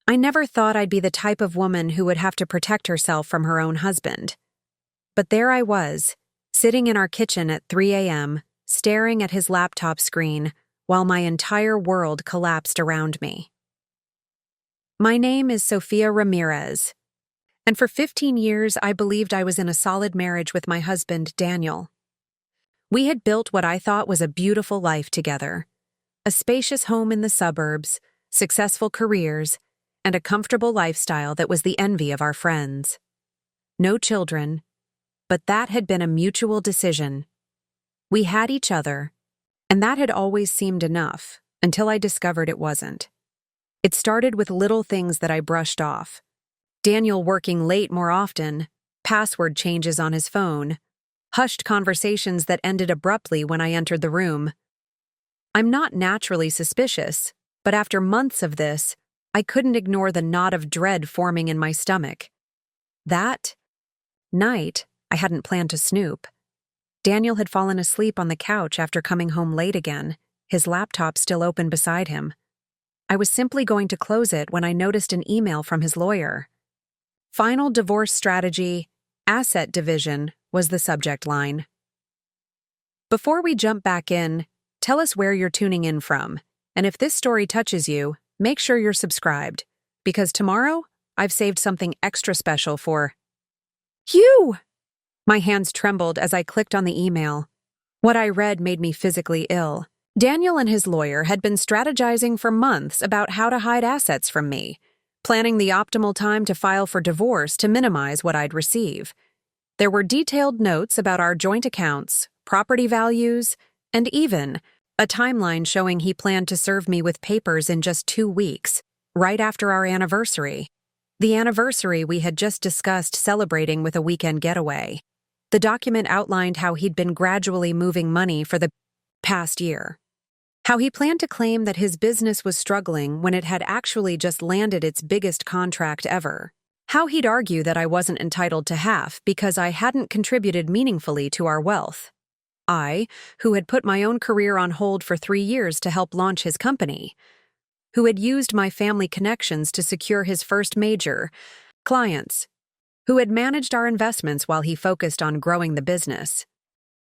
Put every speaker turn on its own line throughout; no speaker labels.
I never thought I'd be the type of woman who would have to protect herself from her own husband. But there I was, sitting in our kitchen at 3 a.m., staring at his laptop screen while my entire world collapsed around me. My name is Sofia Ramirez, and for 15 years I believed I was in a solid marriage with my husband, Daniel. We had built what I thought was a beautiful life together, a spacious home in the suburbs, successful careers, and a comfortable lifestyle that was the envy of our friends. No children, but that had been a mutual decision. We had each other, and that had always seemed enough until I discovered it wasn't. It started with little things that I brushed off. Daniel working late more often, password changes on his phone, hushed conversations that ended abruptly when I entered the room. I'm not naturally suspicious, but after months of this, I couldn't ignore the knot of dread forming in my stomach. That night, I hadn't planned to snoop. Daniel had fallen asleep on the couch after coming home late again, his laptop still open beside him. I was simply going to close it when I noticed an email from his lawyer. Final divorce strategy, asset division was the subject line. Before we jump back in, tell us where you're tuning in from, and if this story touches you, make sure you're subscribed, because tomorrow I've saved something extra special for you. My hands trembled as I clicked on the email. What I read made me physically ill. Daniel and his lawyer had been strategizing for months about how to hide assets from me, planning the optimal time to file for divorce to minimize what I'd receive. There were detailed notes about our joint accounts, property values, and even a timeline showing he planned to serve me with papers in just 2 weeks, right after our anniversary. The anniversary we had just discussed celebrating with a weekend getaway. The document outlined how he'd been gradually moving money for the past year. How he planned to claim that his business was struggling when it had actually just landed its biggest contract ever. How he'd argue that I wasn't entitled to half because I hadn't contributed meaningfully to our wealth. I, who had put my own career on hold for 3 years to help launch his company, who had used my family connections to secure his first major clients, who had managed our investments while he focused on growing the business.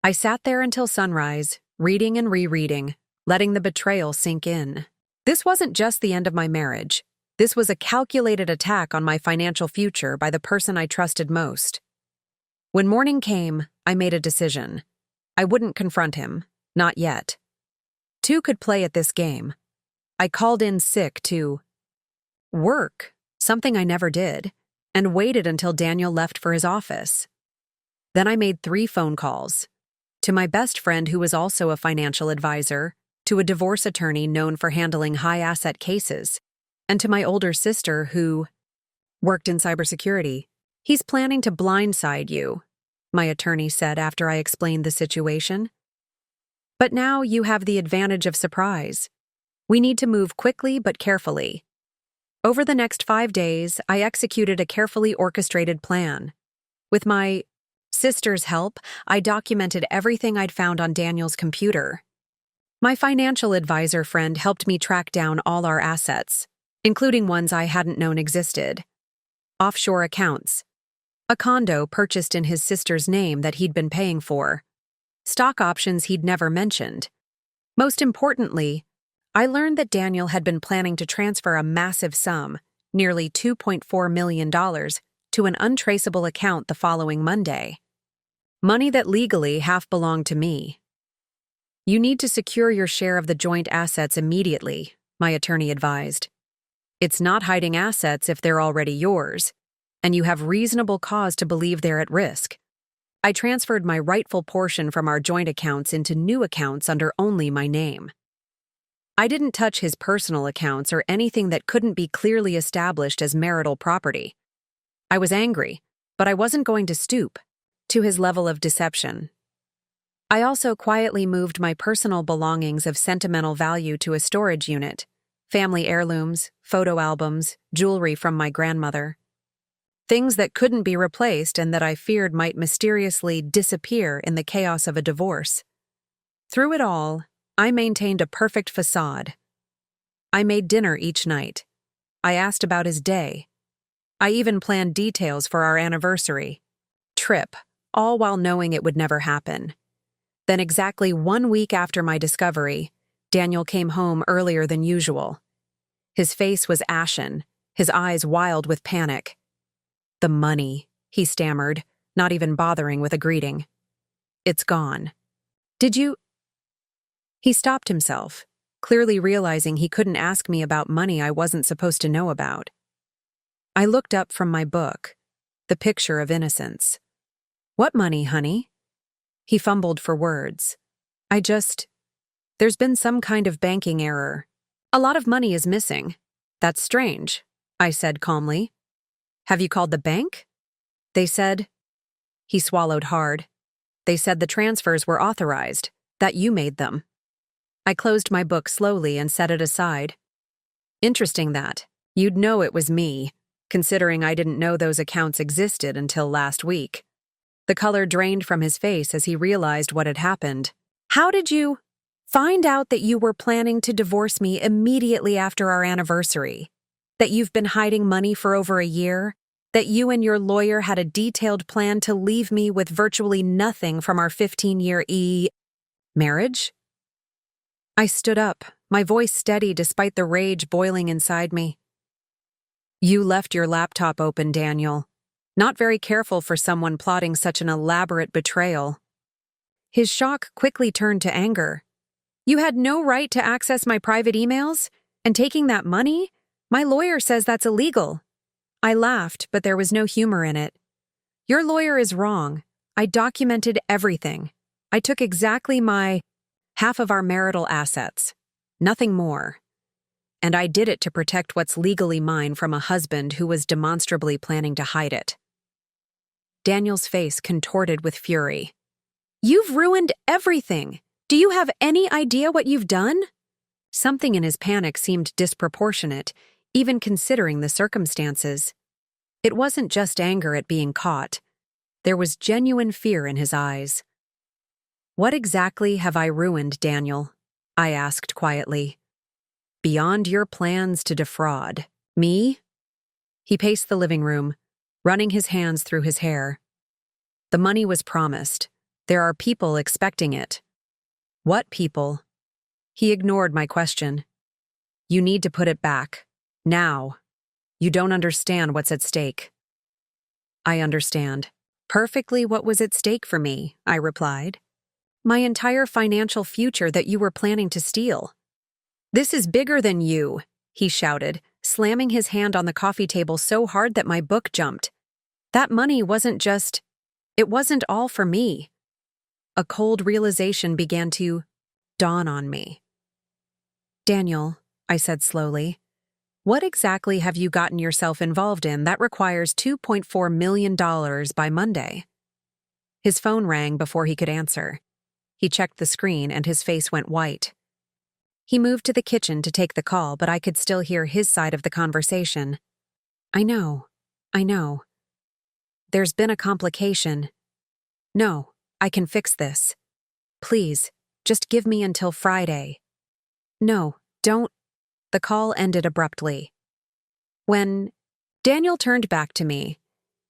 I sat there until sunrise, reading and rereading, letting the betrayal sink in. This wasn't just the end of my marriage. This was a calculated attack on my financial future by the person I trusted most. When morning came, I made a decision. I wouldn't confront him, not yet. Two could play at this game. I called in sick to work, something I never did, and waited until Daniel left for his office. Then I made 3 phone calls. To my best friend who was also a financial advisor, to a divorce attorney known for handling high-asset cases, and to my older sister who worked in cybersecurity. "He's planning to blindside you," my attorney said after I explained the situation. "But now you have the advantage of surprise. We need to move quickly but carefully." Over the next 5 days, I executed a carefully orchestrated plan. With my sister's help, I documented everything I'd found on Daniel's computer. My financial advisor friend helped me track down all our assets, including ones I hadn't known existed. Offshore accounts. A condo purchased in his sister's name that he'd been paying for. Stock options he'd never mentioned. Most importantly, I learned that Daniel had been planning to transfer a massive sum, nearly $2.4 million, to an untraceable account the following Monday. Money that legally half belonged to me. "You need to secure your share of the joint assets immediately," my attorney advised. "It's not hiding assets if they're already yours, and you have reasonable cause to believe they're at risk." I transferred my rightful portion from our joint accounts into new accounts under only my name. I didn't touch his personal accounts or anything that couldn't be clearly established as marital property. I was angry, but I wasn't going to stoop to his level of deception. I also quietly moved my personal belongings of sentimental value to a storage unit, family heirlooms, photo albums, jewelry from my grandmother. Things that couldn't be replaced and that I feared might mysteriously disappear in the chaos of a divorce. Through it all, I maintained a perfect facade. I made dinner each night. I asked about his day. I even planned details for our anniversary trip, all while knowing it would never happen. Then exactly 1 week after my discovery, Daniel came home earlier than usual. His face was ashen, his eyes wild with panic. "The money," he stammered, not even bothering with a greeting. "It's gone." "Did you—" He stopped himself, clearly realizing he couldn't ask me about money I wasn't supposed to know about. I looked up from my book, The Picture of Innocence. "What money, honey?" He fumbled for words. There's been some kind of banking error. A lot of money is missing." "That's strange," I said calmly. "Have you called the bank?" "They said—" He swallowed hard. "They said the transfers were authorized, that you made them." I closed my book slowly and set it aside. "Interesting that. You'd know it was me, considering I didn't know those accounts existed until last week." The color drained from his face as he realized what had happened. "How did you—" "Find out that you were planning to divorce me immediately after our anniversary, that you've been hiding money for over a year, that you and your lawyer had a detailed plan to leave me with virtually nothing from our 15-year marriage?" I stood up, my voice steady despite the rage boiling inside me. "You left your laptop open, Daniel. Not very careful for someone plotting such an elaborate betrayal." His shock quickly turned to anger. "You had no right to access my private emails? And taking that money? My lawyer says that's illegal." I laughed, but there was no humor in it. "Your lawyer is wrong. I documented everything. I took exactly my half of our marital assets. Nothing more. And I did it to protect what's legally mine from a husband who was demonstrably planning to hide it." Daniel's face contorted with fury. "You've ruined everything. Do you have any idea what you've done?" Something in his panic seemed disproportionate, even considering the circumstances. It wasn't just anger at being caught. There was genuine fear in his eyes. "What exactly have I ruined, Daniel?" I asked quietly. "Beyond your plans to defraud me?" He paced the living room, running his hands through his hair. "The money was promised. There are people expecting it." "What people?" He ignored my question. "You need to put it back. Now. You don't understand what's at stake." "I understand perfectly what was at stake for me," I replied. "My entire financial future that you were planning to steal." "This is bigger than you," he shouted, slamming his hand on the coffee table so hard that my book jumped. "That money it wasn't all for me." A cold realization began to dawn on me. "Daniel," I said slowly, "what exactly have you gotten yourself involved in that requires $2.4 million by Monday?" His phone rang before he could answer. He checked the screen and his face went white. He moved to the kitchen to take the call, but I could still hear his side of the conversation. I know. There's been a complication. No, I can fix this. Please, just give me until Friday." "No, don't." The call ended abruptly. When Daniel turned back to me,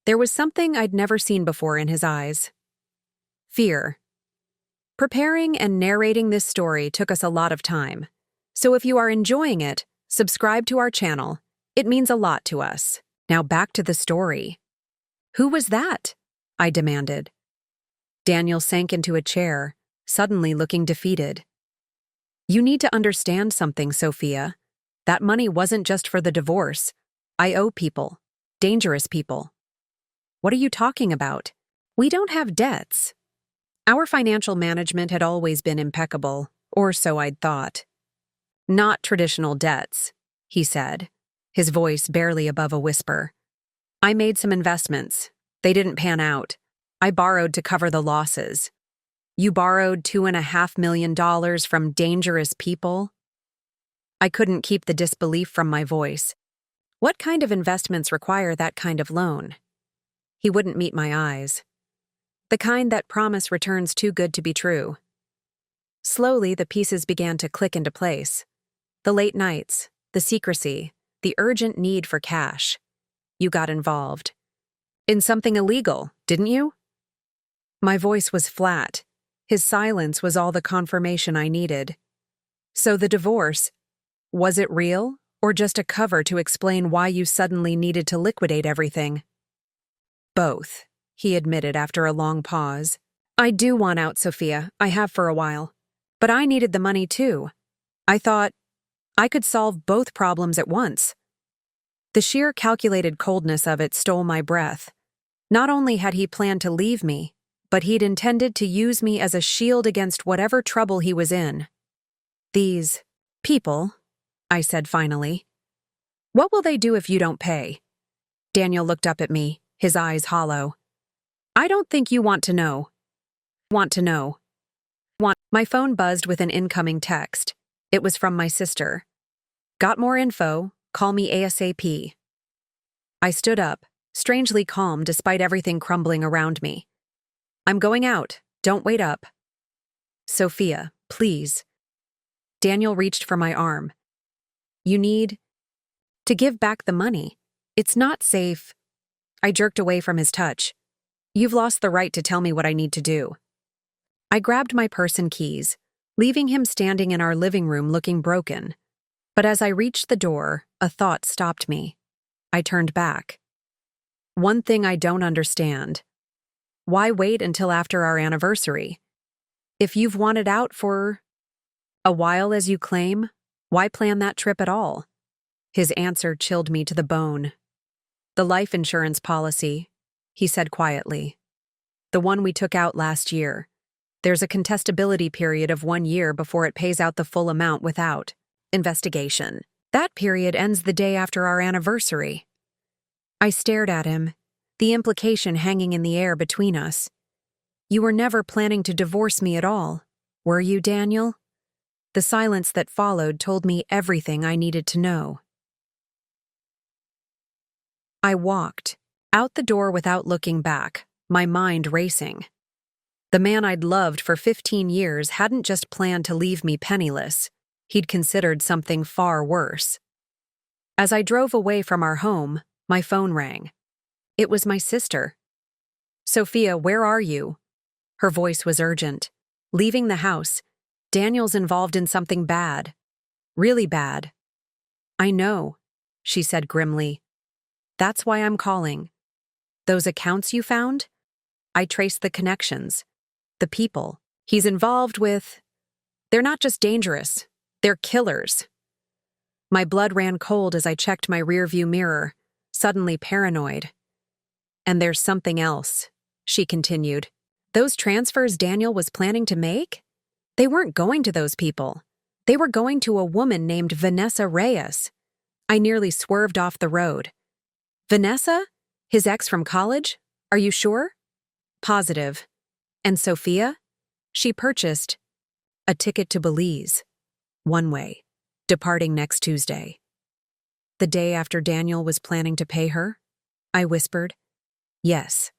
there was something I'd never seen before in his eyes. Fear. Preparing and narrating this story took us a lot of time, so if you are enjoying it, subscribe to our channel. It means a lot to us. Now back to the story. "Who was that?" I demanded. Daniel sank into a chair, suddenly looking defeated. "You need to understand something, Sophia. That money wasn't just for the divorce. I owe people. Dangerous people." "What are you talking about? We don't have debts." Our financial management had always been impeccable, or so I'd thought. "Not traditional debts," he said, his voice barely above a whisper. "I made some investments. They didn't pan out. I borrowed to cover the losses." "You borrowed $2.5 million from dangerous people?" I couldn't keep the disbelief from my voice. What kind of investments require that kind of loan? He wouldn't meet my eyes. The kind that promise returns too good to be true. Slowly, the pieces began to click into place. The late nights, the secrecy, the urgent need for cash. You got involved. In something illegal, didn't you? My voice was flat. His silence was all the confirmation I needed. So the divorce, was it real, or just a cover to explain why you suddenly needed to liquidate everything? Both, he admitted after a long pause. I do want out, Sophia. I have for a while. But I needed the money too. I thought I could solve both problems at once. The sheer calculated coldness of it stole my breath. Not only had he planned to leave me, but he'd intended to use me as a shield against whatever trouble he was in. These people, I said finally. What will they do if you don't pay? Daniel looked up at me, his eyes hollow. I don't think you want to know. Want to know. My phone buzzed with an incoming text. It was from my sister. Got more info, call me ASAP. I stood up, strangely calm despite everything crumbling around me. I'm going out, don't wait up. Sophia, please. Daniel reached for my arm. You need to give back the money. It's not safe. I jerked away from his touch. You've lost the right to tell me what I need to do. I grabbed my purse and keys, leaving him standing in our living room looking broken. But as I reached the door, a thought stopped me. I turned back. One thing I don't understand. Why wait until after our anniversary? If you've wanted out for a while as you claim, why plan that trip at all? His answer chilled me to the bone. The life insurance policy, he said quietly. The one we took out last year. There's a contestability period of 1 year before it pays out the full amount without investigation. That period ends the day after our anniversary. I stared at him, the implication hanging in the air between us. You were never planning to divorce me at all, were you, Daniel? The silence that followed told me everything I needed to know. I walked out the door without looking back, my mind racing. The man I'd loved for 15 years hadn't just planned to leave me penniless. He'd considered something far worse. As I drove away from our home, my phone rang. It was my sister. Sophia, where are you? Her voice was urgent. Leaving the house. Daniel's involved in something bad. Really bad. I know, she said grimly. That's why I'm calling. Those accounts you found? I traced the connections. The people he's involved with, they're not just dangerous, they're killers. My blood ran cold as I checked my rearview mirror, suddenly paranoid. And there's something else, she continued. Those transfers Daniel was planning to make? They weren't going to those people. They were going to a woman named Vanessa Reyes. I nearly swerved off the road. Vanessa? His ex from college? Are you sure? Positive. And Sophia? She purchased a ticket to Belize, one way, departing next Tuesday. The day after Daniel was planning to pay her? I whispered. Yes,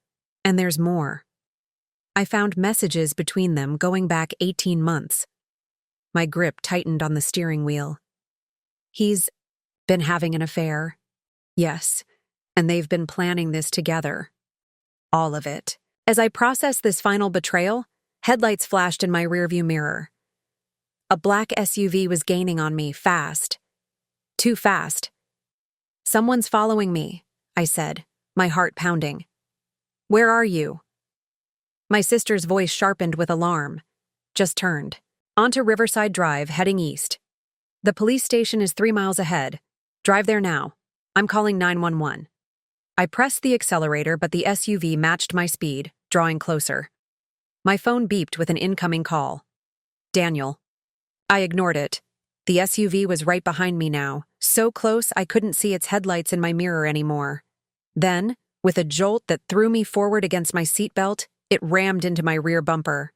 and there's more. I found messages between them going back 18 months. My grip tightened on the steering wheel. He's been having an affair. Yes, and they've been planning this together. All of it. As I processed this final betrayal, headlights flashed in my rearview mirror. A black SUV was gaining on me fast. Too fast. Someone's following me, I said, my heart pounding. Where are you? My sister's voice sharpened with alarm. Just turned. Onto Riverside Drive, heading east. The police station is 3 miles ahead. Drive there now. I'm calling 911. I pressed the accelerator, but the SUV matched my speed, drawing closer. My phone beeped with an incoming call. Daniel. I ignored it. The SUV was right behind me now, so close I couldn't see its headlights in my mirror anymore. Then, with a jolt that threw me forward against my seatbelt, it rammed into my rear bumper.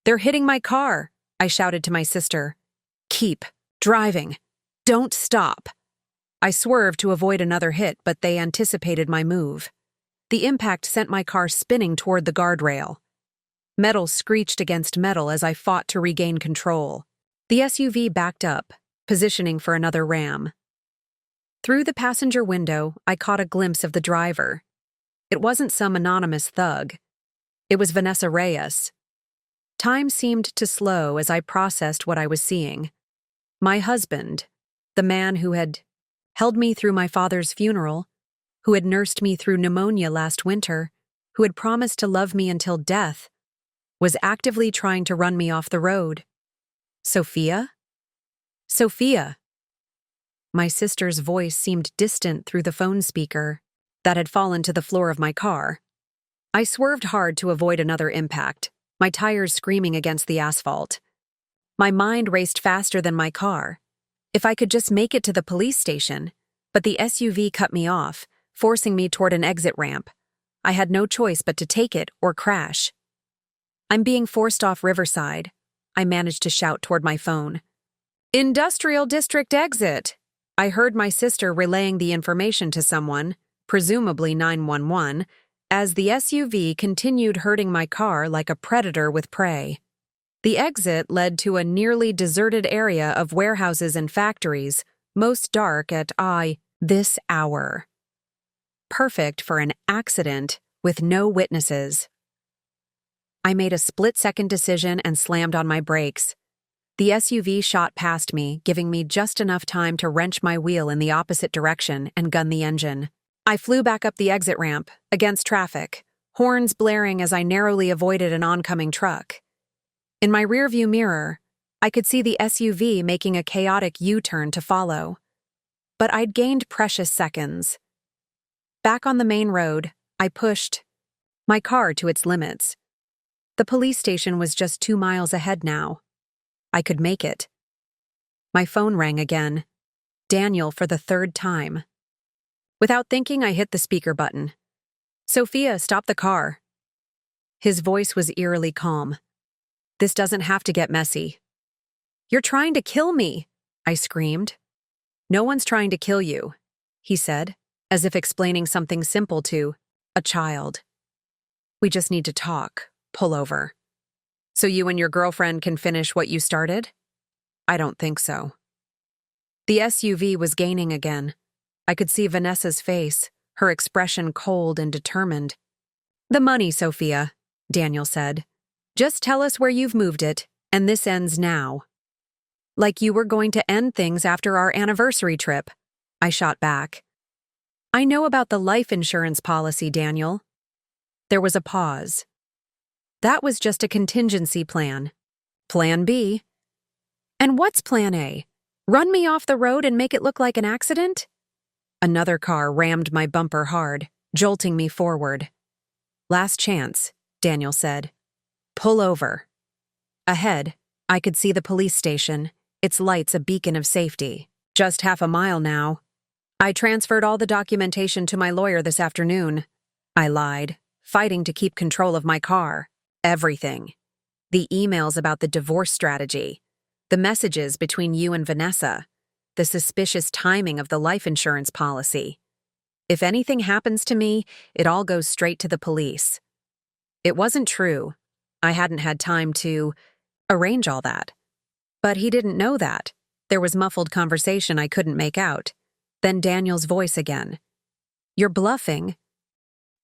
They're hitting my car, I shouted to my sister. Keep driving. Don't stop. I swerved to avoid another hit, but they anticipated my move. The impact sent my car spinning toward the guardrail. Metal screeched against metal as I fought to regain control. The SUV backed up, positioning for another ram. Through the passenger window, I caught a glimpse of the driver. It wasn't some anonymous thug. It was Vanessa Reyes. Time seemed to slow as I processed what I was seeing. My husband, the man who had held me through my father's funeral, who had nursed me through pneumonia last winter, who had promised to love me until death, was actively trying to run me off the road. Sophia? Sophia! My sister's voice seemed distant through the phone speaker that had fallen to the floor of my car. I swerved hard to avoid another impact, my tires screaming against the asphalt. My mind raced faster than my car. If I could just make it to the police station, but the SUV cut me off, forcing me toward an exit ramp. I had no choice but to take it or crash. I'm being forced off Riverside, I managed to shout toward my phone. Industrial District exit! I heard my sister relaying the information to someone, presumably 911, as the SUV continued herding my car like a predator with prey. The exit led to a nearly deserted area of warehouses and factories, most dark at this hour. Perfect for an accident with no witnesses. I made a split-second decision and slammed on my brakes. The SUV shot past me, giving me just enough time to wrench my wheel in the opposite direction and gun the engine. I flew back up the exit ramp, against traffic, horns blaring as I narrowly avoided an oncoming truck. In my rearview mirror, I could see the SUV making a chaotic U-turn to follow. But I'd gained precious seconds. Back on the main road, I pushed my car to its limits. The police station was just 2 miles ahead now. I could make it. My phone rang again. Daniel for the 3rd time. Without thinking, I hit the speaker button. Sophia, stop the car. His voice was eerily calm. This doesn't have to get messy. You're trying to kill me, I screamed. No one's trying to kill you, he said, as if explaining something simple to a child. We just need to talk. Pull over. So you and your girlfriend can finish what you started? I don't think so. The SUV was gaining again. I could see Vanessa's face, her expression cold and determined. The money, Sophia, Daniel said. Just tell us where you've moved it, and this ends now. Like you were going to end things after our anniversary trip, I shot back. I know about the life insurance policy, Daniel. There was a pause. That was just a contingency plan. Plan B. And what's Plan A? Run me off the road and make it look like an accident? Another car rammed my bumper hard, jolting me forward. Last chance, Daniel said. Pull over. Ahead, I could see the police station, its lights a beacon of safety. Just half a mile now. I transferred all the documentation to my lawyer this afternoon. I lied, fighting to keep control of my car. Everything. The emails about the divorce strategy, the messages between you and Vanessa, the suspicious timing of the life insurance policy. If anything happens to me, it all goes straight to the police. It wasn't true. I hadn't had time to arrange all that. But he didn't know that. There was muffled conversation I couldn't make out. Then Daniel's voice again. You're bluffing.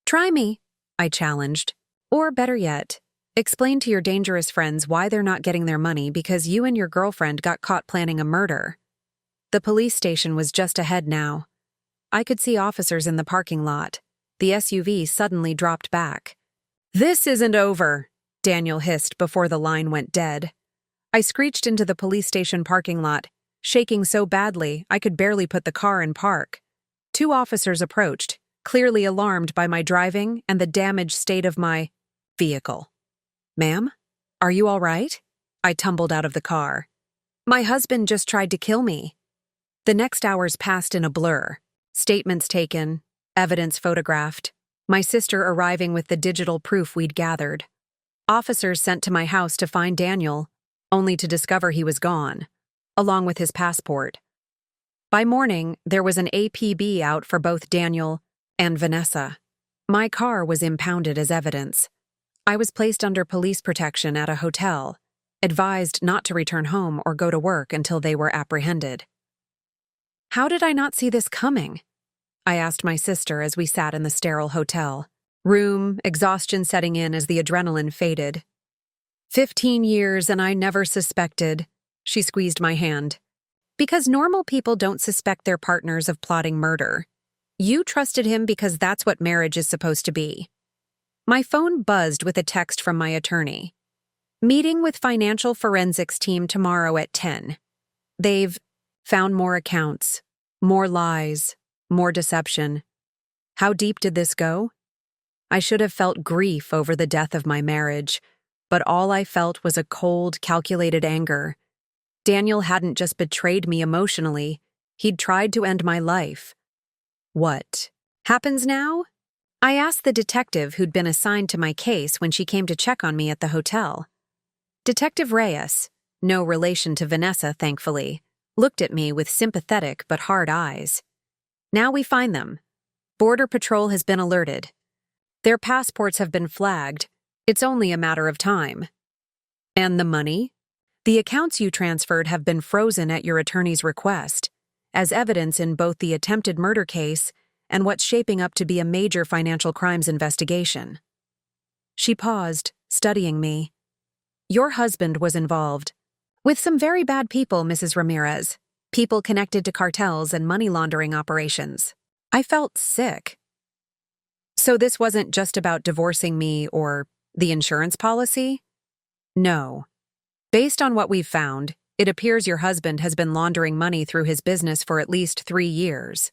Try me, I challenged. Or better yet, explain to your dangerous friends why they're not getting their money because you and your girlfriend got caught planning a murder. The police station was just ahead now. I could see officers in the parking lot. The SUV suddenly dropped back. This isn't over, Daniel hissed before the line went dead. I screeched into the police station parking lot, shaking so badly I could barely put the car in park. 2 officers approached, clearly alarmed by my driving and the damaged state of my vehicle. Ma'am, are you all right? I tumbled out of the car. My husband just tried to kill me. The next hours passed in a blur. Statements taken, evidence photographed, my sister arriving with the digital proof we'd gathered. Officers sent to my house to find Daniel, only to discover he was gone, along with his passport. By morning, there was an APB out for both Daniel and Vanessa. My car was impounded as evidence. I was placed under police protection at a hotel, advised not to return home or go to work until they were apprehended. How did I not see this coming? I asked my sister as we sat in the sterile hotel room, exhaustion setting in as the adrenaline faded. 15 years and I never suspected. She squeezed my hand. Because normal people don't suspect their partners of plotting murder. You trusted him because that's what marriage is supposed to be. My phone buzzed with a text from my attorney. Meeting with financial forensics team tomorrow at 10. They've found more accounts, more lies, more deception. How deep did this go? I should have felt grief over the death of my marriage, but all I felt was a cold, calculated anger. Daniel hadn't just betrayed me emotionally, he'd tried to end my life. What happens now? I asked the detective who'd been assigned to my case when she came to check on me at the hotel. Detective Reyes, no relation to Vanessa, thankfully, looked at me with sympathetic but hard eyes. Now we find them. Border Patrol has been alerted. Their passports have been flagged. It's only a matter of time. And the money? The accounts you transferred have been frozen at your attorney's request, as evidence in both the attempted murder case and what's shaping up to be a major financial crimes investigation. She paused, studying me. Your husband was involved. With some very bad people, Mrs. Ramirez. People connected to cartels and money laundering operations. I felt sick. So this wasn't just about divorcing me or the insurance policy? No. Based on what we've found, it appears your husband has been laundering money through his business for at least 3 years.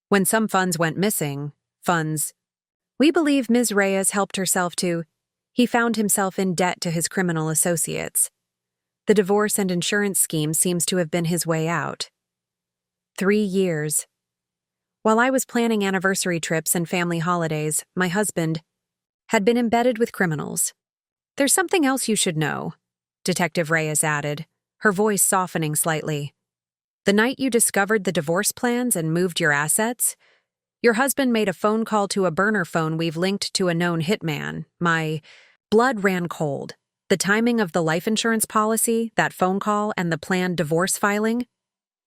When some funds went missing, we believe Ms. Reyes helped herself to, he found himself in debt to his criminal associates. The divorce and insurance scheme seems to have been his way out. 3 years. While I was planning anniversary trips and family holidays, my husband had been embedded with criminals. There's something else you should know, Detective Reyes added, her voice softening slightly. The night you discovered the divorce plans and moved your assets, your husband made a phone call to a burner phone we've linked to a known hitman. My blood ran cold. The timing of the life insurance policy, that phone call, and the planned divorce filing.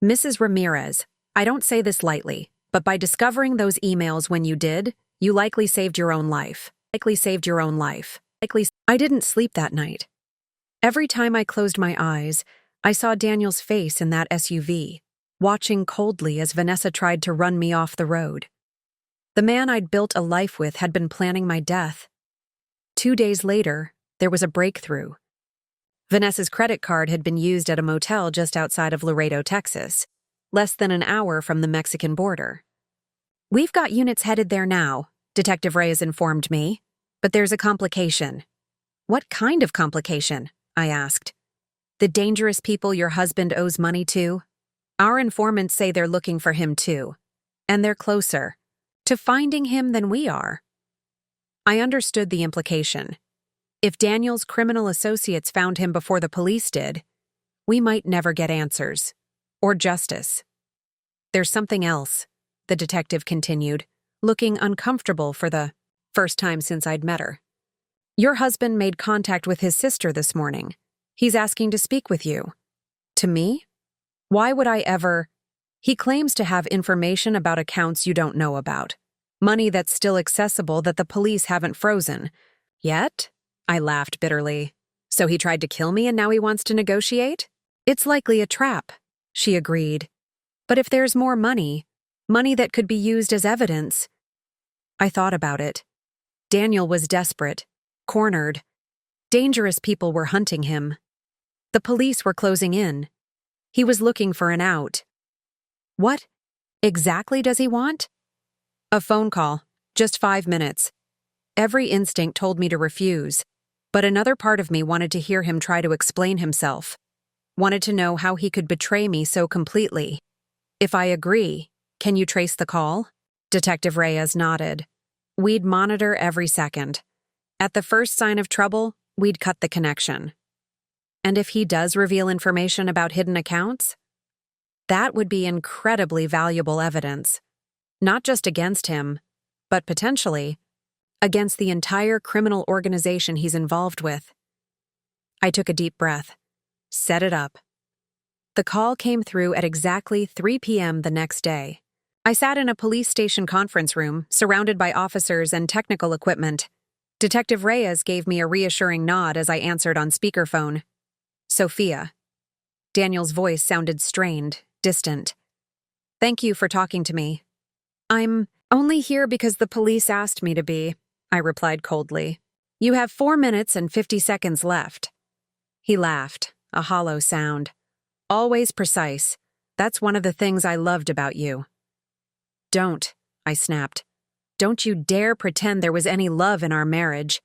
Mrs. Ramirez, I don't say this lightly, but by discovering those emails when you did, you likely saved your own life. I didn't sleep that night. Every time I closed my eyes, I saw Daniel's face in that SUV, watching coldly as Vanessa tried to run me off the road. The man I'd built a life with had been planning my death. 2 days later, there was a breakthrough. Vanessa's credit card had been used at a motel just outside of Laredo, Texas, less than an hour from the Mexican border. We've got units headed there now, Detective Reyes informed me, but there's a complication. What kind of complication? I asked. The dangerous people your husband owes money to? Our informants say they're looking for him too, and they're closer to finding him than we are. I understood the implication. If Daniel's criminal associates found him before the police did, we might never get answers or justice. There's something else, the detective continued, looking uncomfortable for the first time since I'd met her. Your husband made contact with his sister this morning. He's asking to speak with you. To me? Why would I ever? He claims to have information about accounts you don't know about. Money that's still accessible that the police haven't frozen. Yet? I laughed bitterly. So he tried to kill me and now he wants to negotiate? It's likely a trap, she agreed. But if there's more money that could be used as evidence. I thought about it. Daniel was desperate, cornered. Dangerous people were hunting him. The police were closing in. He was looking for an out. What exactly does he want? A phone call, just 5 minutes. Every instinct told me to refuse, but another part of me wanted to hear him try to explain himself. Wanted to know how he could betray me so completely. If I agree, can you trace the call? Detective Reyes nodded. We'd monitor every second. At the first sign of trouble, we'd cut the connection. And if he does reveal information about hidden accounts? That would be incredibly valuable evidence. Not just against him, but potentially against the entire criminal organization he's involved with. I took a deep breath. Set it up. The call came through at exactly 3 p.m. the next day. I sat in a police station conference room, surrounded by officers and technical equipment. Detective Reyes gave me a reassuring nod as I answered on speakerphone. Sophia. Daniel's voice sounded strained, distant. Thank you for talking to me. I'm only here because the police asked me to be, I replied coldly. You have 4 minutes and 50 seconds left. He laughed, a hollow sound. Always precise. That's one of the things I loved about you. Don't, I snapped. Don't you dare pretend there was any love in our marriage.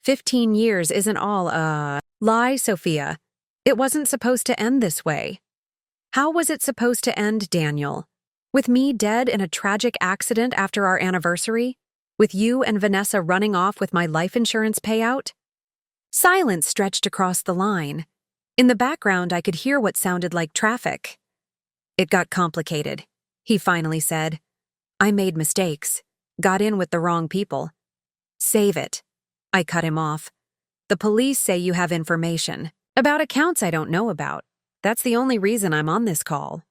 15 years isn't all lie, Sophia. It wasn't supposed to end this way. How was it supposed to end, Daniel? With me dead in a tragic accident after our anniversary? With you and Vanessa running off with my life insurance payout? Silence stretched across the line. In the background, I could hear what sounded like traffic. It got complicated, he finally said. I made mistakes, got in with the wrong people. Save it. I cut him off. The police say you have information about accounts I don't know about. That's the only reason I'm on this call.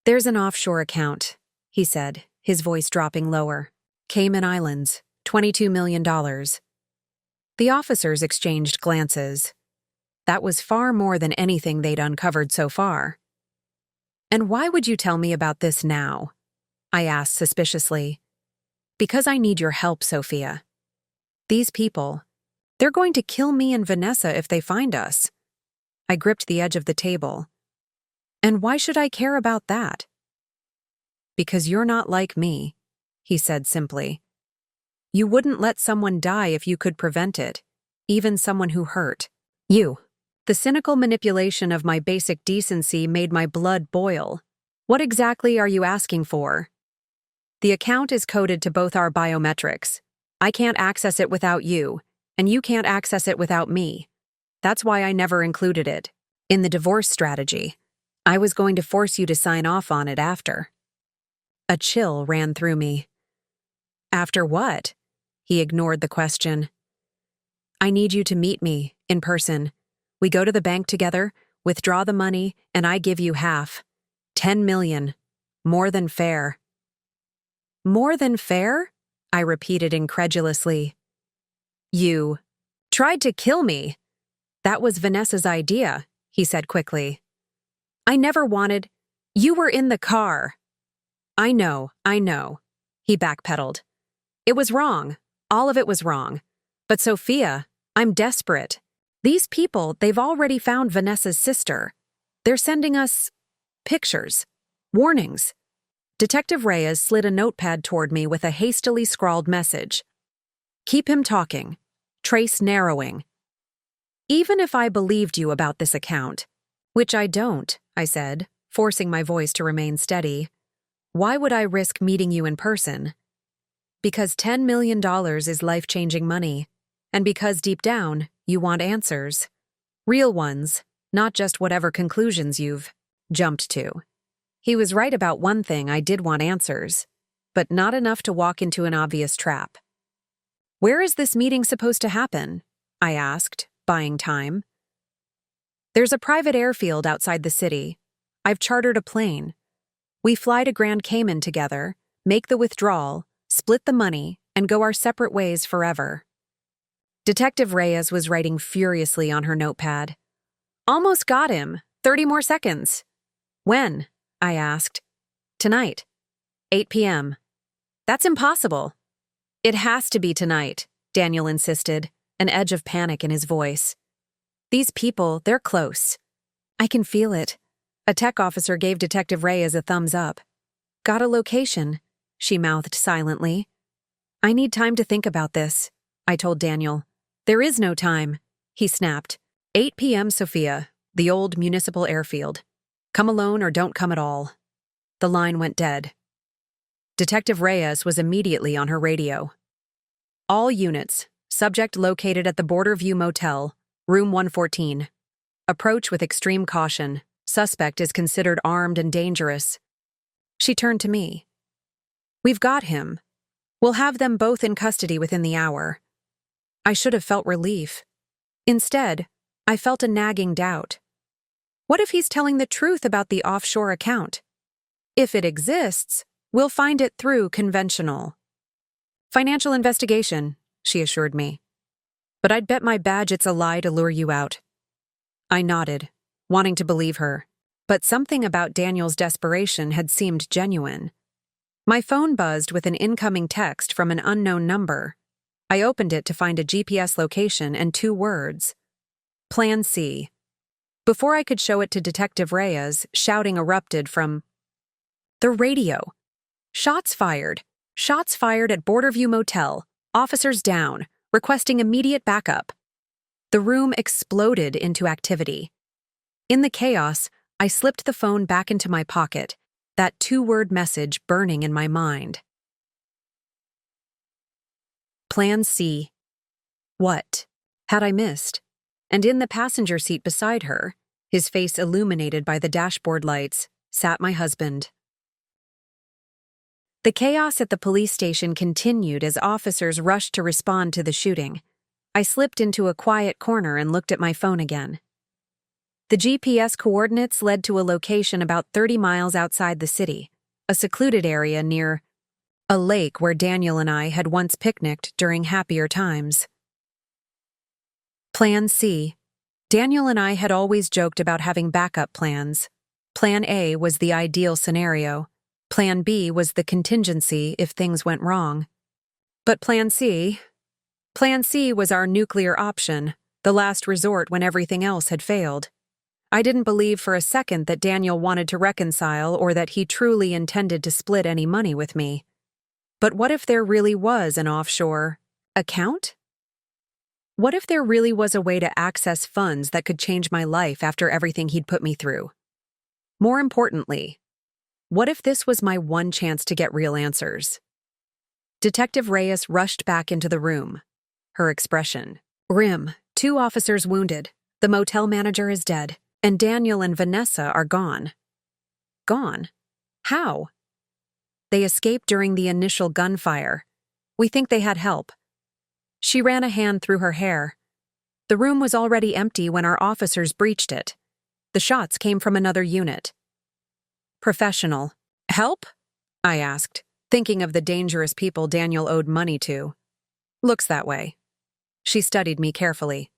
There's an offshore account, he said, his voice dropping lower. Cayman Islands, $22 million. The officers exchanged glances. That was far more than anything they'd uncovered so far. And why would you tell me about this now? I asked suspiciously. Because I need your help, Sophia. These people, they're going to kill me and Vanessa if they find us. I gripped the edge of the table. And why should I care about that? Because you're not like me, he said simply. You wouldn't let someone die if you could prevent it, even someone who hurt you. The cynical manipulation of my basic decency made my blood boil. What exactly are you asking for? The account is coded to both our biometrics. I can't access it without you, and you can't access it without me. That's why I never included it. In the divorce strategy, I was going to force you to sign off on it after. A chill ran through me. After what? He ignored the question. I need you to meet me, in person. We go to the bank together, withdraw the money, and I give you half. 10 million. More than fair. More than fair? I repeated incredulously. You tried to kill me. That was Vanessa's idea, he said quickly. I never wanted. You were in the car. I know. He backpedaled. It was wrong. All of it was wrong. But Sophia, I'm desperate. These people, they've already found Vanessa's sister. They're sending us pictures, warnings. Detective Reyes slid a notepad toward me with a hastily scrawled message. Keep him talking. Trace narrowing. Even if I believed you about this account, which I don't, I said, forcing my voice to remain steady, why would I risk meeting you in person? Because $10 million is life-changing money, and because deep down, you want answers. Real ones, not just whatever conclusions you've jumped to. He was right about one thing: I did want answers, but not enough to walk into an obvious trap. Where is this meeting supposed to happen? I asked, buying time. There's a private airfield outside the city. I've chartered a plane. We fly to Grand Cayman together, make the withdrawal, split the money, and go our separate ways forever. Detective Reyes was writing furiously on her notepad. Almost got him. 30 more seconds. When? I asked. Tonight. 8 p.m. That's impossible. It has to be tonight, Daniel insisted, an edge of panic in his voice. These people, they're close. I can feel it. A tech officer gave Detective Reyes a thumbs up. Got a location, she mouthed silently. I need time to think about this, I told Daniel. There is no time, he snapped. 8 p.m. Sophia, the old municipal airfield. Come alone or don't come at all. The line went dead. Detective Reyes was immediately on her radio. All units, subject located at the Border View Motel, room 114. Approach with extreme caution. Suspect is considered armed and dangerous. She turned to me. We've got him. We'll have them both in custody within the hour. I should have felt relief. Instead, I felt a nagging doubt. What if he's telling the truth about the offshore account? If it exists, we'll find it through conventional financial investigation, she assured me. But I'd bet my badge it's a lie to lure you out. I nodded, wanting to believe her, but something about Daniel's desperation had seemed genuine. My phone buzzed with an incoming text from an unknown number. I opened it to find a GPS location and 2 words. Plan C. Before I could show it to Detective Reyes, shouting erupted from the radio. Shots fired. Shots fired at Borderview Motel. Officers down, requesting immediate backup. The room exploded into activity. In the chaos, I slipped the phone back into my pocket, that 2-word message burning in my mind. Plan C. What had I missed? And in the passenger seat beside her, his face illuminated by the dashboard lights, sat my husband. The chaos at the police station continued as officers rushed to respond to the shooting. I slipped into a quiet corner and looked at my phone again. The GPS coordinates led to a location about 30 miles outside the city, a secluded area near a lake where Daniel and I had once picnicked during happier times. Plan C. Daniel and I had always joked about having backup plans. Plan A was the ideal scenario. Plan B was the contingency if things went wrong. But Plan C was our nuclear option, the last resort when everything else had failed. I didn't believe for a second that Daniel wanted to reconcile or that he truly intended to split any money with me. But what if there really was an offshore account? What if there really was a way to access funds that could change my life after everything he'd put me through? More importantly, what if this was my one chance to get real answers? Detective Reyes rushed back into the room. Her expression grim. 2 officers wounded, the motel manager is dead, and Daniel and Vanessa are gone. Gone? How? They escaped during the initial gunfire. We think they had help. She ran a hand through her hair. The room was already empty when our officers breached it. The shots came from another unit. Professional. Help? I asked, thinking of the dangerous people Daniel owed money to. Looks that way. She studied me carefully.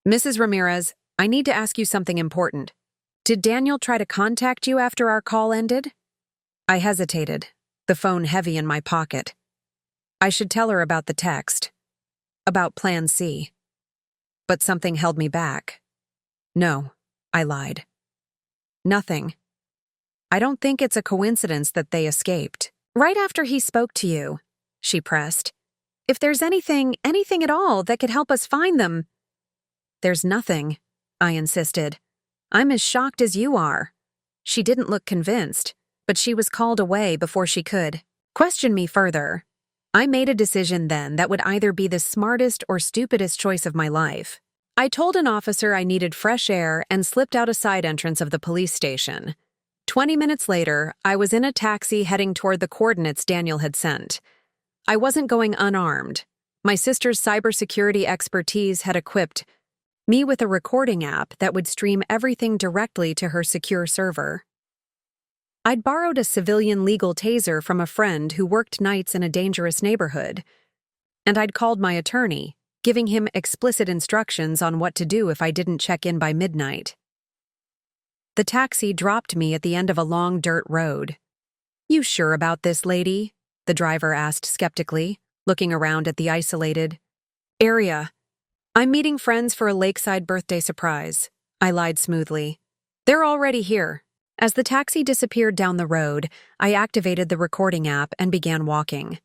Mrs. Ramirez, I need to ask you something important. Did Daniel try to contact you after our call ended? I hesitated, the phone heavy in my pocket. I should tell her about the text. About Plan C. But something held me back. No, I lied. Nothing. I don't think it's a coincidence that they escaped. Right after he spoke to you, she pressed. If there's anything at all that could help us find them. There's nothing, I insisted. I'm as shocked as you are. She didn't look convinced, but she was called away before she could question me further. I made a decision then that would either be the smartest or stupidest choice of my life. I told an officer I needed fresh air and slipped out a side entrance of the police station. 20 minutes later, I was in a taxi heading toward the coordinates Daniel had sent. I wasn't going unarmed. My sister's cybersecurity expertise had equipped me with a recording app that would stream everything directly to her secure server. I'd borrowed a civilian legal taser from a friend who worked nights in a dangerous neighborhood, and I'd called my attorney, giving him explicit instructions on what to do if I didn't check in by midnight. The taxi dropped me at the end of a long dirt road. You sure about this, lady? The driver asked skeptically, looking around at the isolated area. I'm meeting friends for a lakeside birthday surprise, I lied smoothly. They're already here. As the taxi disappeared down the road, I activated the recording app and began walking.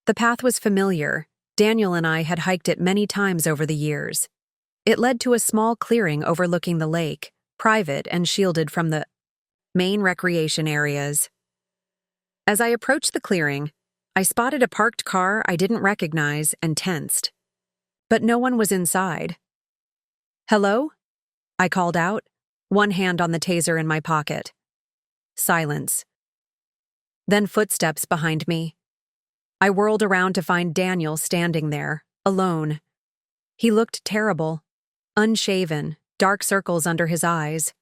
The path was familiar. Daniel and I had hiked it many times over the years. It led to a small clearing overlooking the lake, private and shielded from the main recreation areas. As I approached the clearing, I spotted a parked car I didn't recognize and tensed. But no one was inside. Hello? I called out, one hand on the taser in my pocket. Silence. Then footsteps behind me. I whirled around to find Daniel standing there, alone. He looked terrible, unshaven, dark circles under his eyes.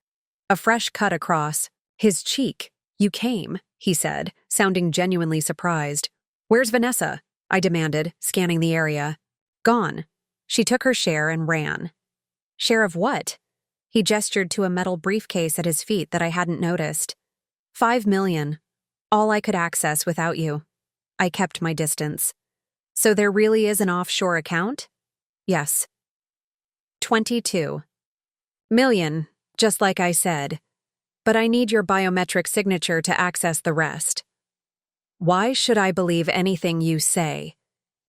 a fresh cut across his cheek. "You came," he said, sounding genuinely surprised. "Where's Vanessa?" I demanded, scanning the area. "Gone." She took her share and ran. "Share of what?" He gestured to a metal briefcase at his feet that I hadn't noticed. "5 million. All I could access without you." I kept my distance. "So there really is an offshore account?" "Yes." 22 million, just like I said. But I need your biometric signature to access the rest. "Why should I believe anything you say?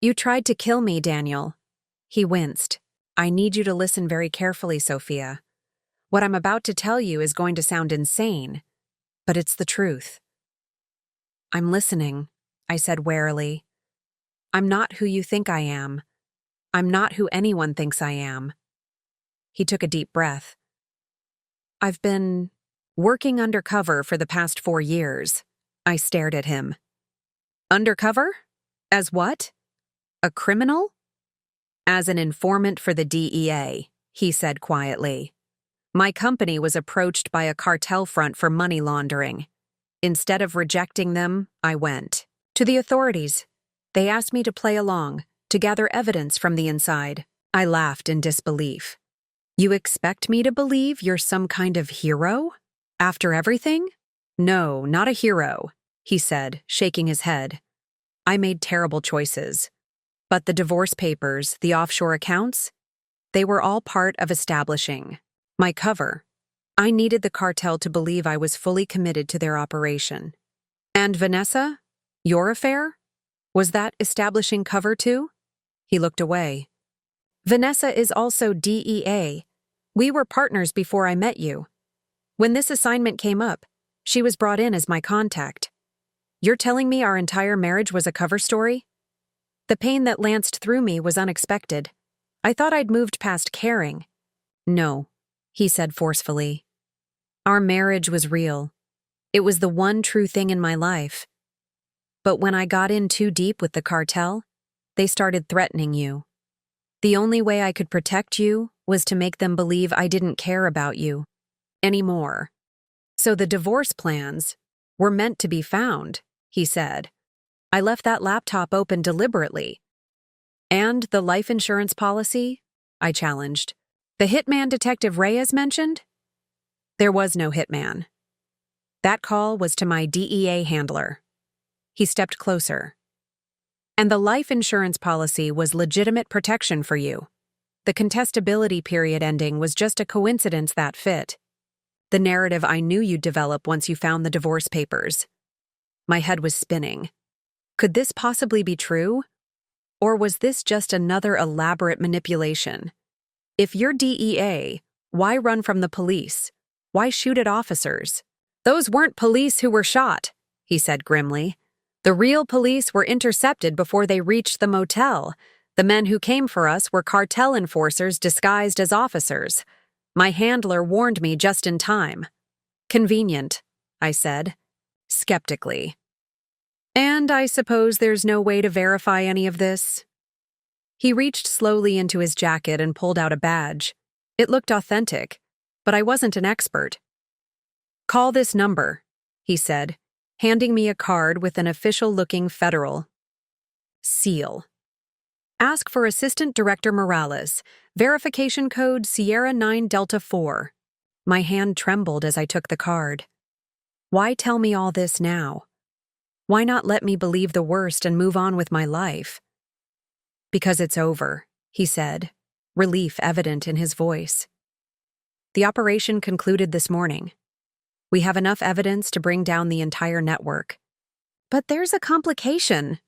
You tried to kill me, Daniel." He winced. "I need you to listen very carefully, Sophia. What I'm about to tell you is going to sound insane, but it's the truth." "I'm listening," I said warily. "I'm not who you think I am. I'm not who anyone thinks I am." He took a deep breath. "I've been working undercover for the past 4 years. I stared at him. "Undercover? As what? A criminal?" "As an informant for the DEA, he said quietly. "My company was approached by a cartel front for money laundering. Instead of rejecting them, I went to the authorities. They asked me to play along, to gather evidence from the inside." I laughed in disbelief. "You expect me to believe you're some kind of hero? After everything?" "No, not a hero," he said, shaking his head. "I made terrible choices. But the divorce papers, the offshore accounts, they were all part of establishing my cover. I needed the cartel to believe I was fully committed to their operation." "And Vanessa? Your affair? Was that establishing cover too?" He looked away. "Vanessa is also DEA. We were partners before I met you. When this assignment came up, she was brought in as my contact. You're telling me our entire marriage was a cover story?" The pain that lanced through me was unexpected. I thought I'd moved past caring. "No," he said forcefully. "Our marriage was real. It was the one true thing in my life. But when I got in too deep with the cartel, they started threatening you. The only way I could protect you was to make them believe I didn't care about you anymore. So the divorce plans were meant to be found," he said. "I left that laptop open deliberately." "And the life insurance policy?" I challenged. "The hitman Detective Reyes mentioned?" "There was no hitman. That call was to my DEA handler." He stepped closer. "And the life insurance policy was legitimate protection for you. The contestability period ending was just a coincidence that fit. The narrative I knew you'd develop once you found the divorce papers." My head was spinning. Could this possibly be true? Or was this just another elaborate manipulation? If you're DEA, why run from the police? Why shoot at officers? "Those weren't police who were shot," he said grimly. "The real police were intercepted before they reached the motel. The men who came for us were cartel enforcers disguised as officers. My handler warned me just in time." "Convenient," I said, skeptically. "And I suppose there's no way to verify any of this?" He reached slowly into his jacket and pulled out a badge. It looked authentic, but I wasn't an expert. "Call this number," he said, handing me a card with an official-looking federal seal. "Ask for Assistant Director Morales, verification code Sierra 9 Delta 4. My hand trembled as I took the card. Why tell me all this now? Why not let me believe the worst and move on with my life? "Because it's over," he said, relief evident in his voice. "The operation concluded this morning. We have enough evidence to bring down the entire network." "But there's a complication."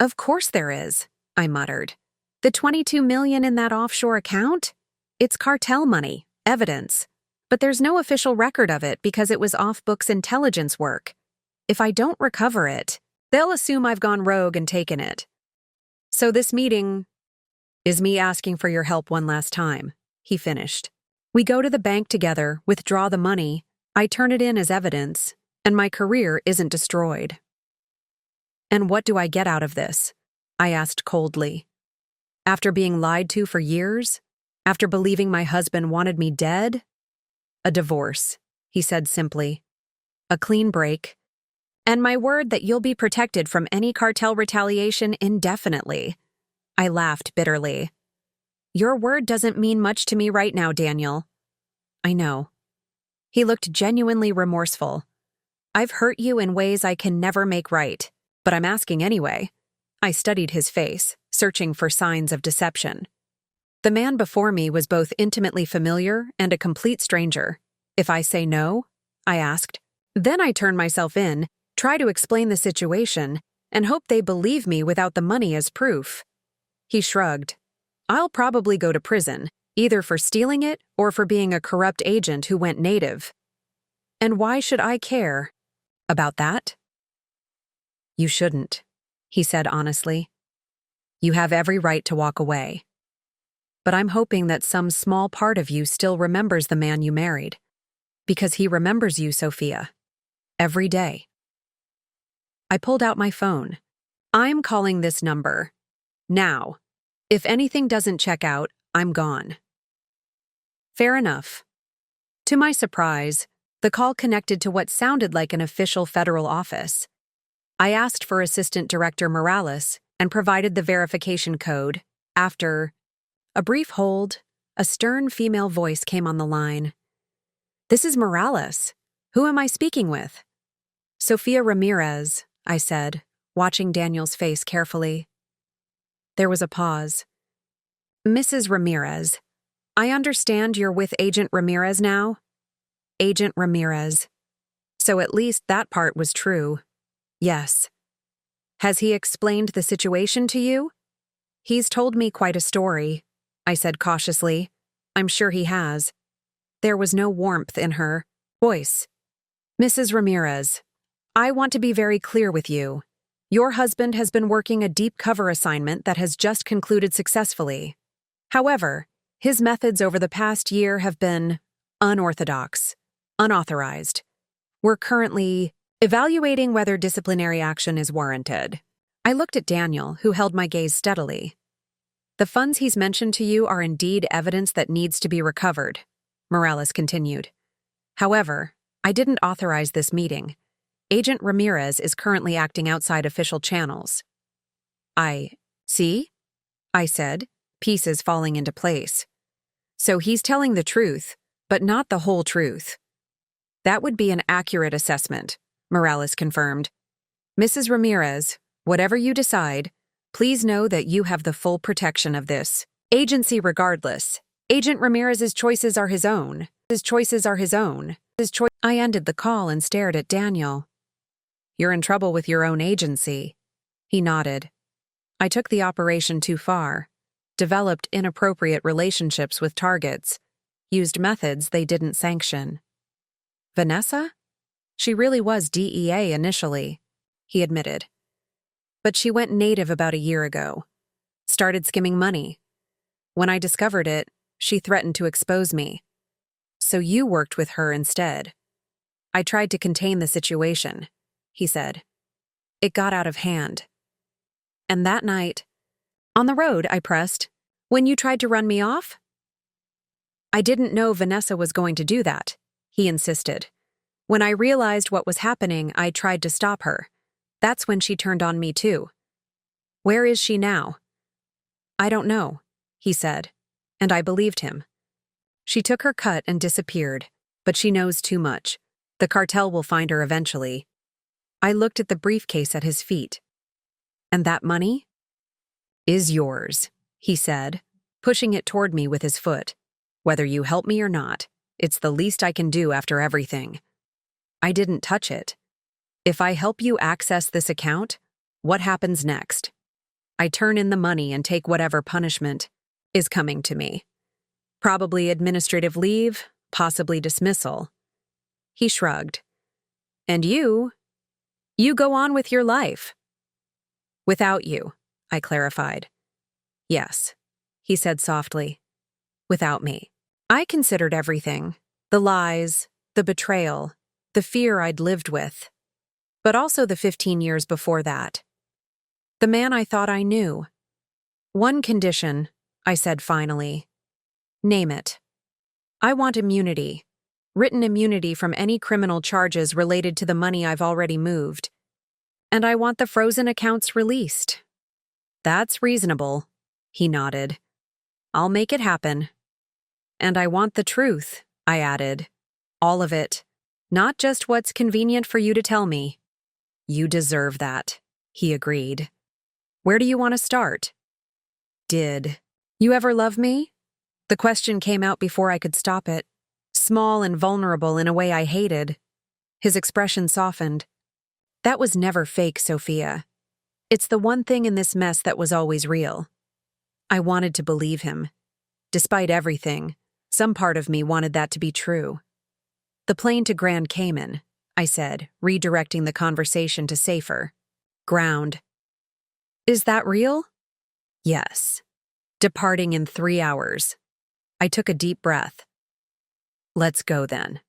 "Of course there is," I muttered. "The 22 million in that offshore account? It's cartel money, evidence. But there's no official record of it because it was off-books intelligence work. If I don't recover it, they'll assume I've gone rogue and taken it. So this meeting is me asking for your help one last time," he finished. "We go to the bank together, withdraw the money, I turn it in as evidence, and my career isn't destroyed." "And what do I get out of this?" I asked coldly. "After being lied to for years? After believing my husband wanted me dead?" "A divorce," he said simply. A clean break. And my word that you'll be protected from any cartel retaliation indefinitely. I laughed bitterly. Your word doesn't mean much to me right now, Daniel. I know. He looked genuinely remorseful. I've hurt you in ways I can never make right, but I'm asking anyway. I studied his face, searching for signs of deception. The man before me was both intimately familiar and a complete stranger. If I say no? I asked. Then I turn myself in, try to explain the situation, and hope they believe me without the money as proof. He shrugged. I'll probably go to prison, either for stealing it or for being a corrupt agent who went native. And why should I care about that? You shouldn't, he said honestly. You have every right to walk away. But I'm hoping that some small part of you still remembers the man you married. Because he remembers you, Sophia. Every day. I pulled out my phone. I'm calling this number. Now. If anything doesn't check out, I'm gone. Fair enough. To my surprise, the call connected to what sounded like an official federal office. I asked for Assistant Director Morales and provided the verification code. After a brief hold, a stern female voice came on the line. This is Morales. Who am I speaking with? Sophia Ramirez, I said, watching Daniel's face carefully. There was a pause. Mrs. Ramirez, I understand you're with Agent Ramirez now? Agent Ramirez. So at least that part was true. Yes. Has he explained the situation to you? He's told me quite a story, I said cautiously. I'm sure he has. There was no warmth in her voice. Mrs. Ramirez, I want to be very clear with you. Your husband has been working a deep cover assignment that has just concluded successfully. However, his methods over the past year have been unorthodox, unauthorized. We're currently evaluating whether disciplinary action is warranted. I looked at Daniel, who held my gaze steadily. The funds he's mentioned to you are indeed evidence that needs to be recovered, Morales continued. However, I didn't authorize this meeting. Agent Ramirez is currently acting outside official channels. I see? I said, pieces falling into place. So he's telling the truth, but not the whole truth. That would be an accurate assessment, Morales confirmed. Mrs. Ramirez, whatever you decide, please know that you have the full protection of this agency regardless. Agent Ramirez's choices are his own. His choices are his own. I ended the call and stared at Daniel. You're in trouble with your own agency. He nodded. I took the operation too far, developed inappropriate relationships with targets, used methods they didn't sanction. Vanessa? She really was DEA initially, he admitted. But she went native about a year ago. Started skimming money. When I discovered it, she threatened to expose me. So you worked with her instead. I tried to contain the situation, he said. It got out of hand. And that night, on the road, I pressed, when you tried to run me off? I didn't know Vanessa was going to do that, he insisted. When I realized what was happening, I tried to stop her. That's when she turned on me too. Where is she now? I don't know, he said, and I believed him. She took her cut and disappeared, but she knows too much. The cartel will find her eventually. I looked at the briefcase at his feet. And that money? Is yours, he said, pushing it toward me with his foot. Whether you help me or not, it's the least I can do after everything. I didn't touch it. If I help you access this account, what happens next? I turn in the money and take whatever punishment is coming to me. Probably administrative leave, possibly dismissal. He shrugged. And you go on with your life. Without you, I clarified. Yes, he said softly. Without me. I considered everything. The lies, the betrayal, the fear I'd lived with. But also the 15 years before that. The man I thought I knew. One condition, I said finally. Name it. I want immunity. written immunity from any criminal charges related to the money I've already moved. And I want the frozen accounts released. That's reasonable, he nodded. I'll make it happen. And I want the truth, I added. All of it. Not just what's convenient for you to tell me. You deserve that, he agreed. Where do you want to start? Did you ever love me? The question came out before I could stop it. Small and vulnerable in a way I hated. His expression softened. That was never fake, Sophia. It's the one thing in this mess that was always real. I wanted to believe him. Despite everything, some part of me wanted that to be true. The plane to Grand Cayman, I said, redirecting the conversation to safer ground. Is that real? Yes. Departing in 3 hours. I took a deep breath. Let's go then.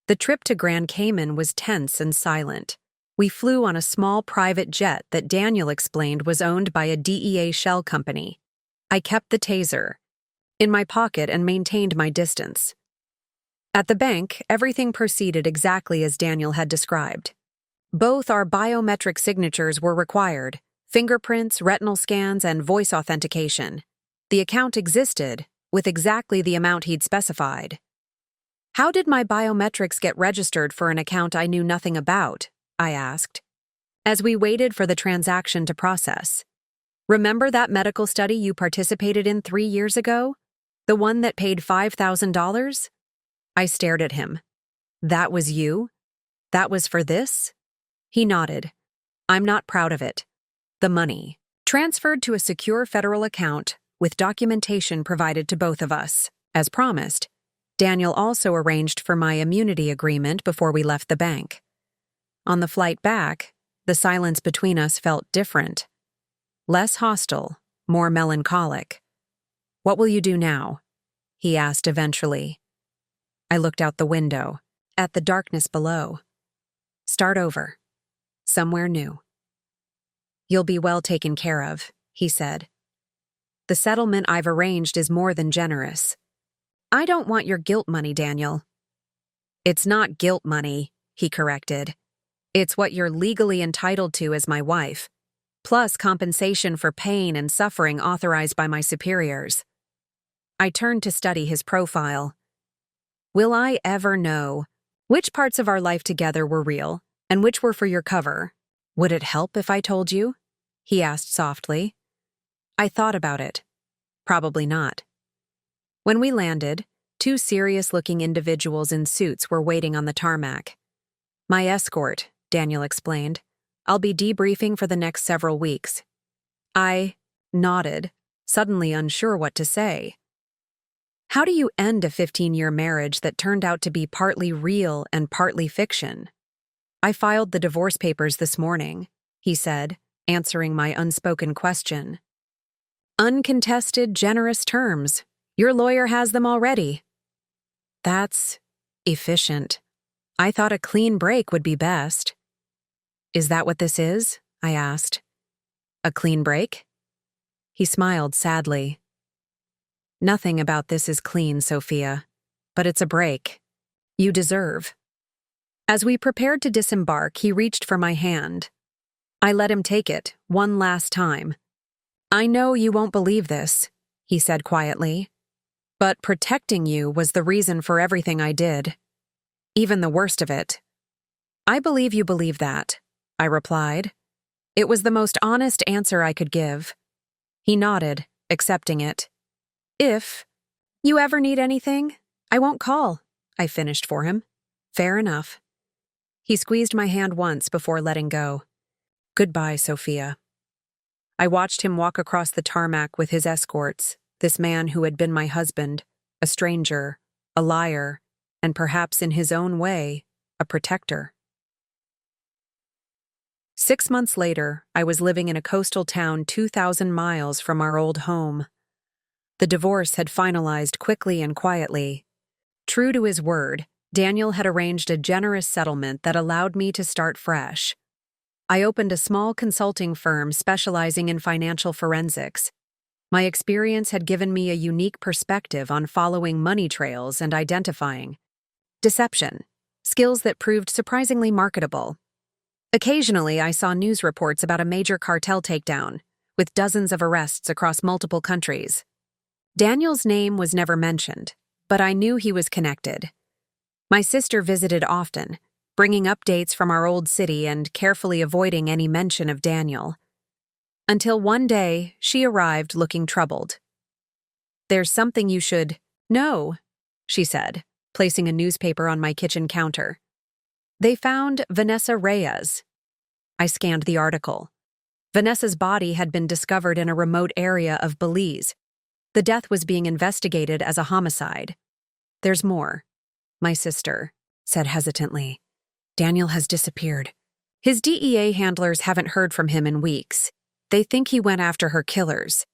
The trip to Grand Cayman was tense and silent. We flew on a small private jet that Daniel explained was owned by a DEA shell company. I kept the taser in my pocket and maintained my distance. At the bank, everything proceeded exactly as Daniel had described. Both our biometric signatures were required: fingerprints, retinal scans, and voice authentication. The account existed, with exactly the amount he'd specified. How did my biometrics get registered for an account I knew nothing about? I asked, as we waited for the transaction to process. Remember that medical study you participated in 3 years ago? The one that paid $5,000? I stared at him. That was you? That was for this? He nodded. I'm not proud of it. The money. Transferred to a secure federal account with documentation provided to both of us. As promised, Daniel also arranged for my immunity agreement before we left the bank. On the flight back, the silence between us felt different. Less hostile, more melancholic. What will you do now? He asked eventually. I looked out the window, at the darkness below. Start over. Somewhere new. You'll be well taken care of, he said. The settlement I've arranged is more than generous. I don't want your guilt money, Daniel. It's not guilt money, he corrected. It's what you're legally entitled to as my wife, plus compensation for pain and suffering authorized by my superiors. I turned to study his profile. Will I ever know which parts of our life together were real and which were for your cover? Would it help if I told you? He asked softly. I thought about it. Probably not. When we landed, 2 serious-looking individuals in suits were waiting on the tarmac. My escort, Daniel explained. I'll be debriefing for the next several weeks. I nodded, suddenly unsure what to say. How do you end a 15-year marriage that turned out to be partly real and partly fiction? I filed the divorce papers this morning, he said, answering my unspoken question. Uncontested, generous terms. Your lawyer has them already. That's efficient. I thought a clean break would be best. Is that what this is? I asked. A clean break? He smiled sadly. Nothing about this is clean, Sophia, but it's a break. You deserve. As we prepared to disembark, he reached for my hand. I let him take it, one last time. I know you won't believe this, he said quietly, but protecting you was the reason for everything I did. Even the worst of it. I believe you believe that, I replied. It was the most honest answer I could give. He nodded, accepting it. If you ever need anything, I won't call, I finished for him. Fair enough. He squeezed my hand once before letting go. Goodbye, Sophia. I watched him walk across the tarmac with his escorts, this man who had been my husband, a stranger, a liar, and perhaps in his own way, a protector. 6 months later, I was living in a coastal town 2,000 miles from our old home. The divorce had finalized quickly and quietly. True to his word, Daniel had arranged a generous settlement that allowed me to start fresh. I opened a small consulting firm specializing in financial forensics. My experience had given me a unique perspective on following money trails and identifying deception, skills that proved surprisingly marketable. Occasionally, I saw news reports about a major cartel takedown, with dozens of arrests across multiple countries. Daniel's name was never mentioned, but I knew he was connected. My sister visited often, bringing updates from our old city and carefully avoiding any mention of Daniel. Until one day, she arrived looking troubled. "There's something you should know," she said, placing a newspaper on my kitchen counter. They found Vanessa Reyes. I scanned the article. Vanessa's body had been discovered in a remote area of Belize. The death was being investigated as a homicide. "There's more," my sister said hesitantly. "Daniel has disappeared. His DEA handlers haven't heard from him in weeks. They think he went after her killers."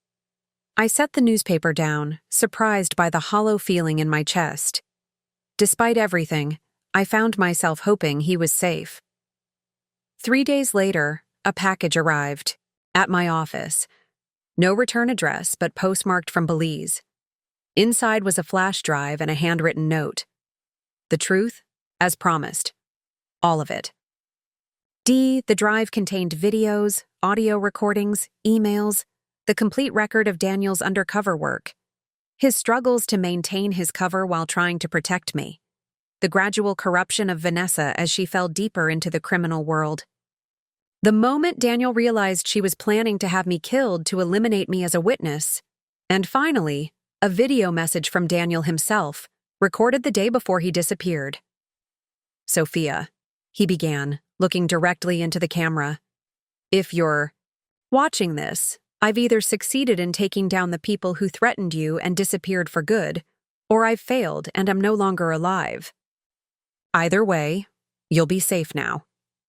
I set the newspaper down, surprised by the hollow feeling in my chest. Despite everything, I found myself hoping he was safe. 3 days later, a package arrived at my office. No return address, but postmarked from Belize. Inside was a flash drive and a handwritten note. The truth, as promised. All of it. The drive contained videos, audio recordings, emails, the complete record of Daniel's undercover work. His struggles to maintain his cover while trying to protect me. The gradual corruption of Vanessa as she fell deeper into the criminal world. The moment Daniel realized she was planning to have me killed to eliminate me as a witness. And finally, a video message from Daniel himself, recorded the day before he disappeared. "Sophia," he began, looking directly into the camera. "If you're watching this, I've either succeeded in taking down the people who threatened you and disappeared for good, or I've failed and am no longer alive. Either way, you'll be safe now."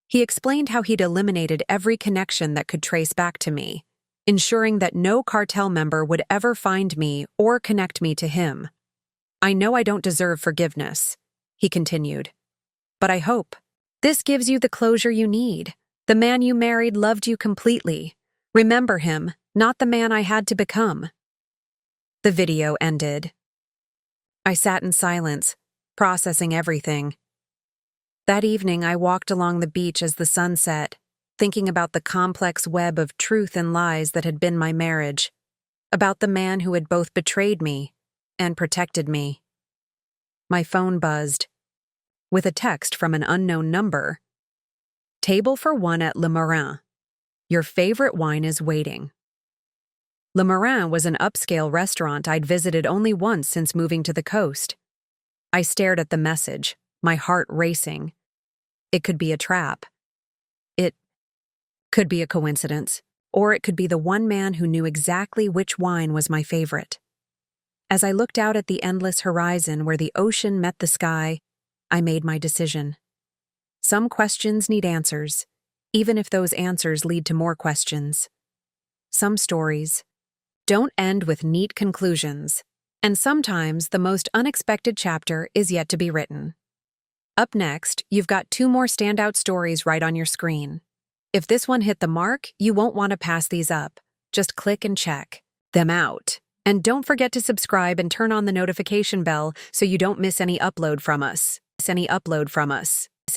He explained how he'd eliminated every connection that could trace back to me, ensuring that no cartel member would ever find me or connect me to him. "I know I don't deserve forgiveness," he continued, "but I hope this gives you the closure you need. The man you married loved you completely. Remember him, not the man I had to become." The video ended. I sat in silence, processing everything. That evening, I walked along the beach as the sun set, thinking about the complex web of truth and lies that had been my marriage, about the man who had both betrayed me and protected me. My phone buzzed, with a text from an unknown number. "Table for one at Le Marin. Your favorite wine is waiting." Le Marin was an upscale restaurant I'd visited only once since moving to the coast. I stared at the message, my heart racing. It could be a trap. It could be a coincidence, or it could be the one man who knew exactly which wine was my favorite. As I looked out at the endless horizon where the ocean met the sky, I made my decision. Some questions need answers, even if those answers lead to more questions. Some stories don't end with neat conclusions, and sometimes the most unexpected chapter is yet to be written. Up next, you've got 2 more standout stories right on your screen. If this one hit the mark, you won't want to pass these up. Just click and check them out. And don't forget to subscribe and turn on the notification bell so you don't miss any upload from us.